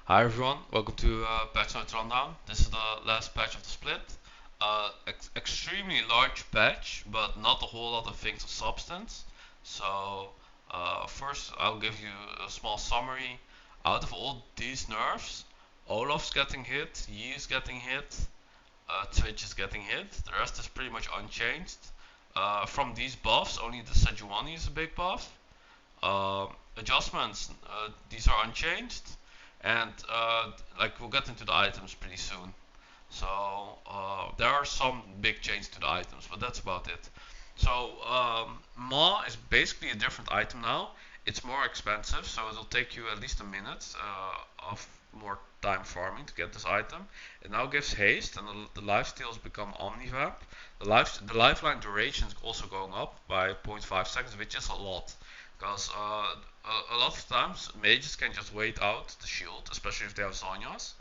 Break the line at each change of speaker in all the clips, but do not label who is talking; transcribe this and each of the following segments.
Hi everyone, welcome to Patch Notes Rundown. This is the last patch of the split. Extremely large patch, but not a whole lot of things of substance. So, first I'll give you a small summary. Out of all these nerfs, Olaf's getting hit, Yi is getting hit, Twitch is getting hit. The rest is pretty much unchanged. From these buffs, only the Sejuani is a big buff. Adjustments, these are unchanged, and like we'll get into the items pretty soon. So there are some big changes to the items, but that's about it. So Ma is basically a different item now. It's more expensive, so it'll take you at least a minute of more time farming to get this item. It now gives haste, and the lifesteals become omnivamp. The lifeline duration is also going up by zero point 0.5 seconds, which is a lot. Because a lot of times mages can just wait out the shield, especially if they have Zhonya's.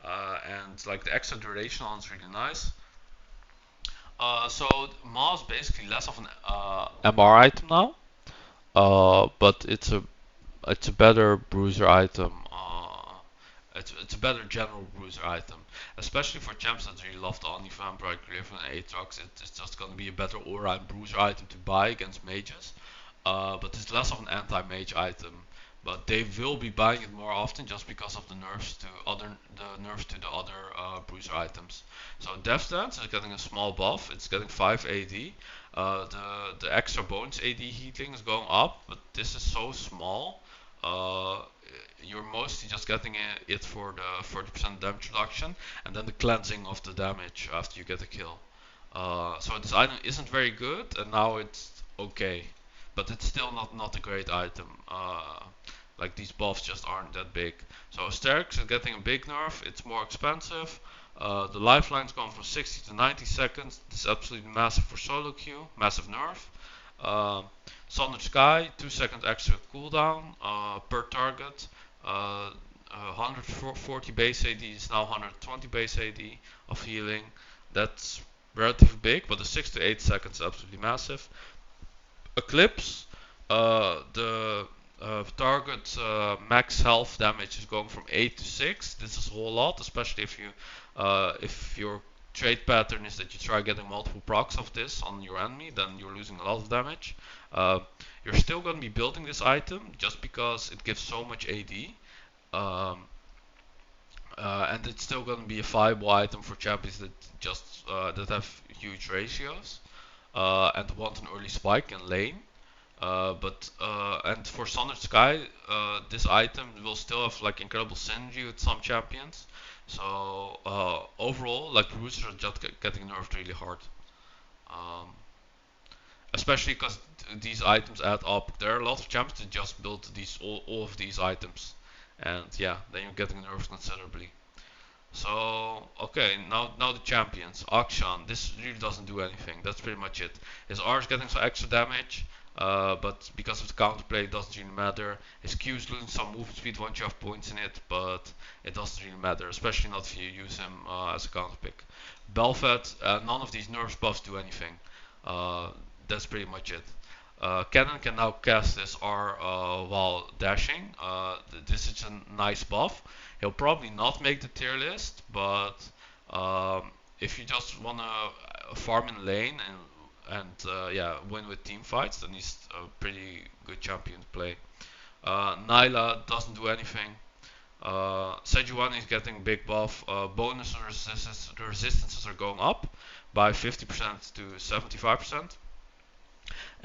And like the extra duration on is really nice. So Ma is basically less of an MR item now, but it's a better bruiser item. It's a better general bruiser item, especially for champs that really love the Omnivamp, right? Griffin and Aatrox. It's just gonna be a better aura and bruiser item to buy against mages. But it's less of an anti-mage item. But they will be buying it more often just because of the nerfs to the other bruiser items. So Death Dance is getting a small buff. It's getting 5 AD. The extra bonus AD healing is going up, but this is so small. Uh, you're mostly just getting it for the 40% damage reduction, and then the cleansing of the damage after you get a kill. So this item isn't very good, and now it's okay, but it's still not a great item. Like these buffs just aren't that big. So Asterix is getting a big nerf. It's more expensive. The lifeline's gone from 60 to 90 seconds. This is absolutely massive for solo queue. Massive nerf. Uh, Thunder Sky, 2 seconds extra cooldown per target. 140 base AD is now 120 base AD of healing. That's relatively big, but the 6 to 8 seconds is absolutely massive. Eclipse, the target max health damage is going from 8 to 6. This is a whole lot, especially if your trade pattern is that you try getting multiple procs of this on your enemy, then you're losing a lot of damage. Uh, you're still going to be building this item just because it gives so much AD. Um, and it's still going to be a viable item for champions that have huge ratios and want an early spike in lane. And for Thunder Sky, this item will still have like incredible synergy with some champions. So overall, like Roosters are just getting nerfed really hard. Um, Especially because these items add up. There are a lot of champions that just build all of these items, and yeah, then you're getting nerfed considerably. So okay, now the champions. Akshan, this really doesn't do anything. That's pretty much it. His R is getting some extra damage, but because of the counterplay, it doesn't really matter. His Q is losing some movement speed once you have points in it, but it doesn't really matter, especially not if you use him as a counter pick. Bel'Veth, none of these nerfs buffs do anything. Uh, that's pretty much it. Cannon can now cast this R while dashing. This is a nice buff. He'll probably not make the tier list, but if you just wanna farm in lane and yeah, win with team fights, then he's a pretty good champion to play. Nyla doesn't do anything. Sejuani is getting big buff. Bonus resistances are going up by 50% to 75%,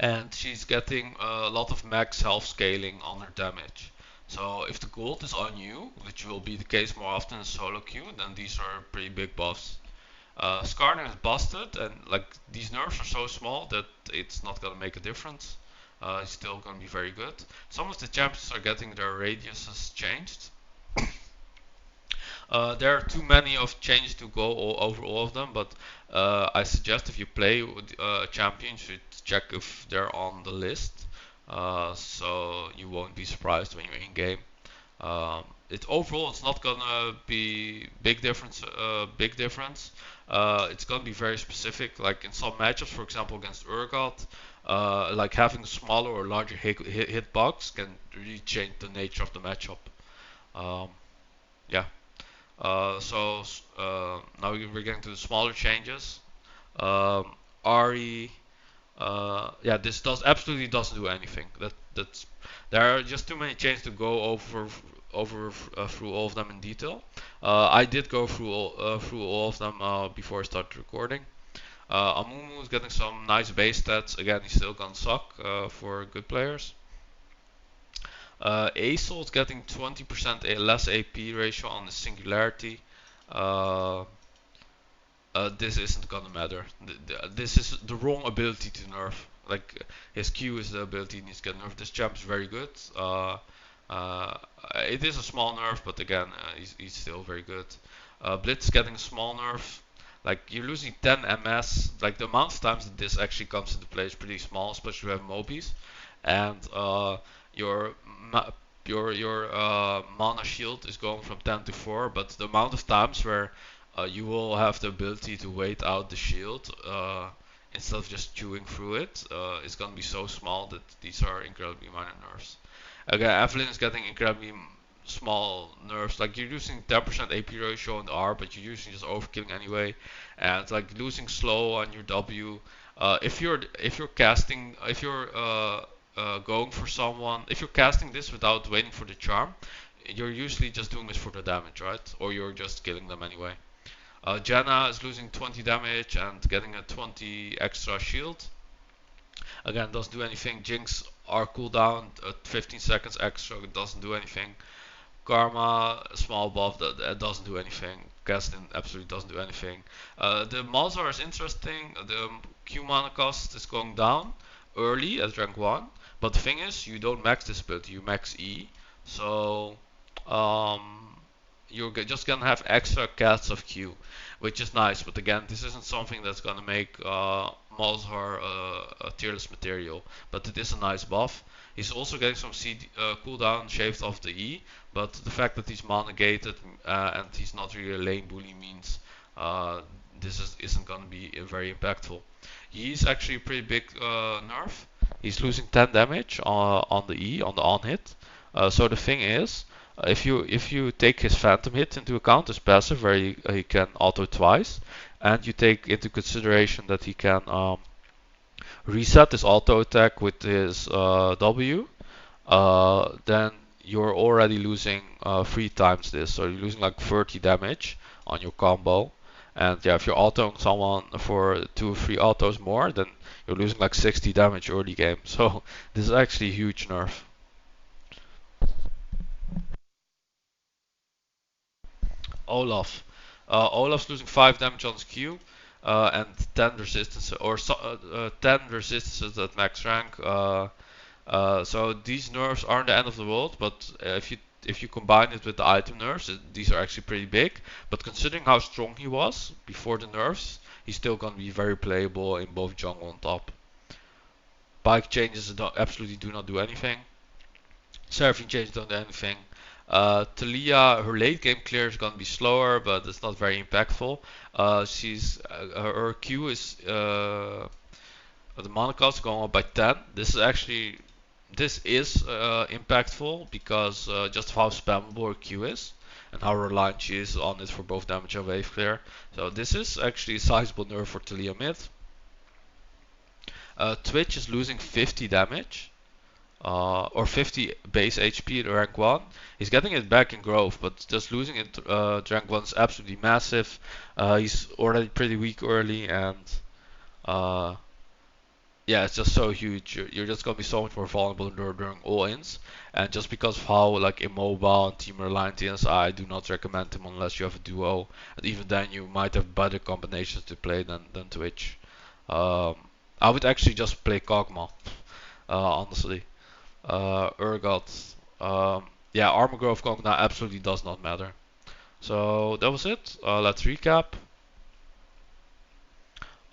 and she's getting a lot of max health scaling on her damage. So if the gold is on you, which will be the case more often in solo queue, then these are pretty big buffs. Skarner is busted, and like these nerfs are so small that it's not gonna make a difference. He's still gonna be very good. Some of the champions are getting their radiuses changed. There are too many of changes to go over all of them, but I suggest if you play with a champion, you should check if they're on the list, so you won't be surprised when you're in game. It overall, it's not gonna be big difference. Big difference. It's gonna be very specific. Like in some matchups, for example, against Urgot, like having a smaller or larger hitbox can really change the nature of the matchup. Um, Yeah. Now we're getting to the smaller changes. Ari, yeah, this does absolutely doesn't do anything. That's There are just too many changes to go over through all of them in detail. I did go through all of them before I started recording. Amumu is getting some nice base stats. Again, he's still gonna suck for good players. Acel is getting 20% less AP ratio on the Singularity. Uh, this isn't gonna matter. This is the wrong ability to nerf. Like his Q is the ability he needs to get nerfed. This jump is very good. Uh, it is a small nerf, but again, he's still very good. Blitz getting a small nerf. Like you're losing 10 MS. Like the amount of times that this actually comes into play is pretty small, especially if you have Mobies, and your mana shield is going from 10 to 4. But the amount of times where you will have the ability to wait out the shield instead of just chewing through it. It's gonna be so small that these are incredibly minor nerfs. Again, Evelyn is getting incredibly small nerfs. Like you're using 10% AP ratio on the R, but you're using just overkilling anyway, and like losing slow on your W. If you're casting if you're going for someone, if you're casting this without waiting for the charm, you're usually just doing this for the damage, right? Or you're just killing them anyway. Janna is losing 20 damage and getting a 20 extra shield. Again, doesn't do anything. Jinx are cooldown 15 seconds extra, doesn't do anything. Karma, small buff, that doesn't do anything. Gaston absolutely doesn't do anything. The Malzahar is interesting. The Q mana cost is going down early at rank 1. But the thing is, you don't max this ability, you max E. So, um, you're just gonna have extra casts of Q, which is nice. But again, this isn't something that's gonna make Malzahar a tierless material. But it is a nice buff. He's also getting some cooldown shaved off the E, but the fact that he's mana gated and he's not really a lane bully means isn't gonna be very impactful. He's actually a pretty big nerf. He's losing 10 damage on the E, on the on hit. So the thing is, if you take his phantom hit into account, his passive where he can auto twice, and you take into consideration that he can reset his auto attack with his W, then you're already losing 3 times this. So you're losing like 30 damage on your combo. And yeah, if you're autoing someone for 2 or 3 autos more, then you're losing like 60 damage early game. So this is actually a huge nerf. Olaf. Olaf's losing 5 damage on his Q. And 10 resistance or 10 resistances at max rank. So these nerfs aren't the end of the world, but if you combine it with the item nerfs, these are actually pretty big. But considering how strong he was before the nerfs, he's still gonna be very playable in both jungle and top. Bike changes absolutely do not do anything. Seraphine changes don't do anything. Taliyah, her late game clear is gonna be slower, but it's not very impactful. Her Q is the mana cost going up by 10. This is impactful because just how spammable her Q is and how reliant she is on it for both damage and wave clear. So this is actually a sizable nerf for Taliyah mid. Twitch is losing 50 damage. Or 50 base HP at rank 1. He's getting it back in growth, but just losing it to rank 1 is absolutely massive. He's already pretty weak early, and uh, yeah, it's just so huge. You're just gonna be so much more vulnerable during all-ins, and just because of how like immobile and team reliant he is, I do not recommend him unless you have a duo. And even then, you might have better combinations to play than Twitch. Um, I would actually just play Kog'Maw, honestly. Urgot. Yeah, armor growth going down absolutely does not matter. So that was it. Let's recap.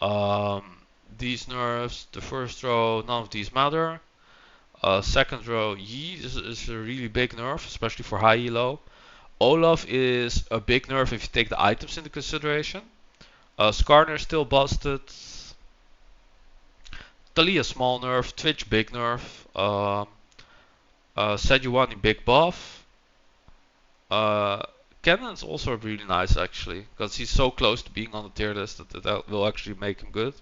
Um, these nerfs, the first row, none of these matter. Second row, Yi is a really big nerf, especially for high elo. Olaf is a big nerf if you take the items into consideration. Skarner still busted. Taliyah small nerf. Twitch big nerf. Sejuani big buff. Uh, Cannon's also really nice actually, because he's so close to being on the tier list that will actually make him good.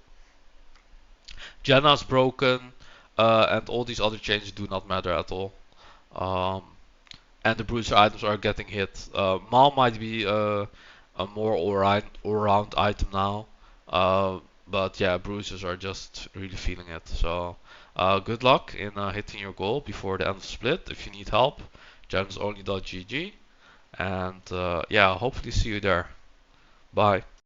Janna's broken, and all these other changes do not matter at all. Um, and the bruiser items are getting hit. Mal might be a more all-round item now, but yeah, bruisers are just really feeling it. So good luck in hitting your goal before the end of split. If you need help, gems only.gg, and yeah, hopefully see you there. Bye.